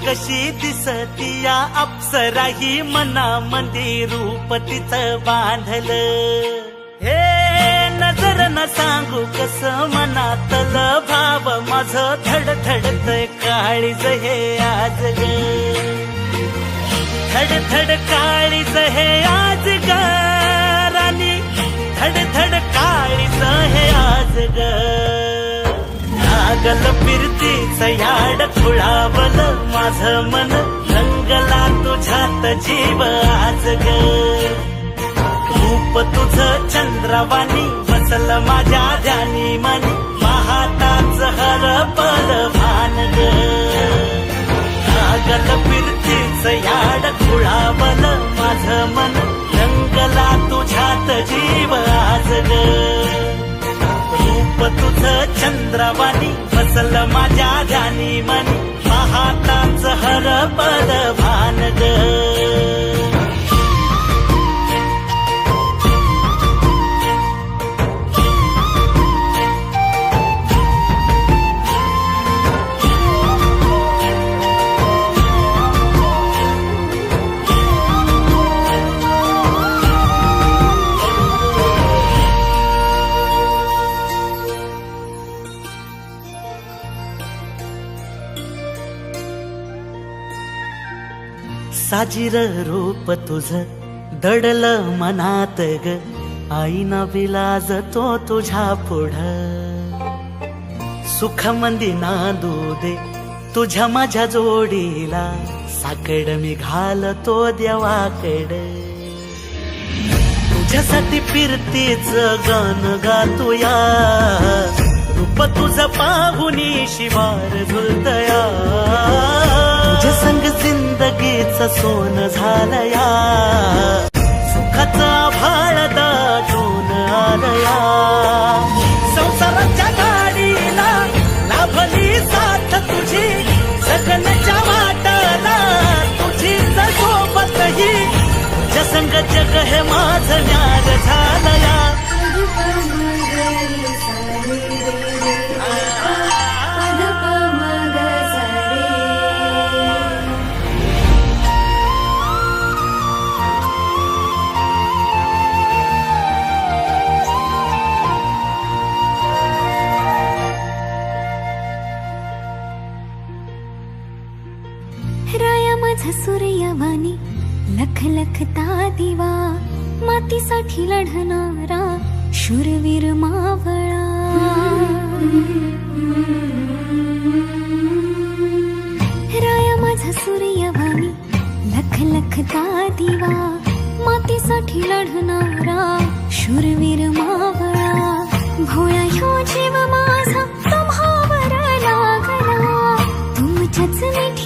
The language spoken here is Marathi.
कशी दिसती या अप्सरा ही मनामध्ये रूप तिचं बांधलं. हे नजर न सांगू कस मनातलं भाव माझं धडधडतय काळीज हे आज ग. धडधड काळीज हे आज ग राणी, धडधड काळीज हे आज ग. लागल फिरतीच याड खुळावल माझं मन, रंगला तुझ्यात जीव आज ग. रूप तुझं चंद्रवाणी बसल माझ्या ध्यानी मनी, पाहताच हरपल भान ग. लागल फिरतीच याड खुळावल माझं मन, रंगला तुझ्यात जीव आज ग. रूप तुझं चंद्रवाणी बसल माझ्या ध्यानी मनी, पाहताच हरपल भान ग. साजीर रूप तुझं दडलं मनात ग, आईना विलाज तो तुझ्या पुढं. सुख मंदी नांदू दे तुझ्या माझ्या जोडीला, साकड मी घालतो देवाकड. तुझ्यासाठी फिरतीच गान गातोया, रूप तुझं पाहुनी शिवार झुलतया. तुझ्या संग जिंदगीच सोन झालया, सुखाचा भाळ दाटून आलया. संसाराच्या गाडीला लाभली साथ तुझी, जगण्याच्या वाटाला तुझीच सोबत ही. तुझ्या संग जग हे माझं न्यार झालया. राया माझा सूर्यवाणी लख लखता दिवा, मातीसाठी लढणारा शूरवीर मावळा. राया माझा सूर्यवाणी लख लखता दिवा, मातीसाठी लढणारा शूरवीर मावळा. भोळा ह्यो जीव माझा तुम्हावर लागला, तुमच्याच मिठी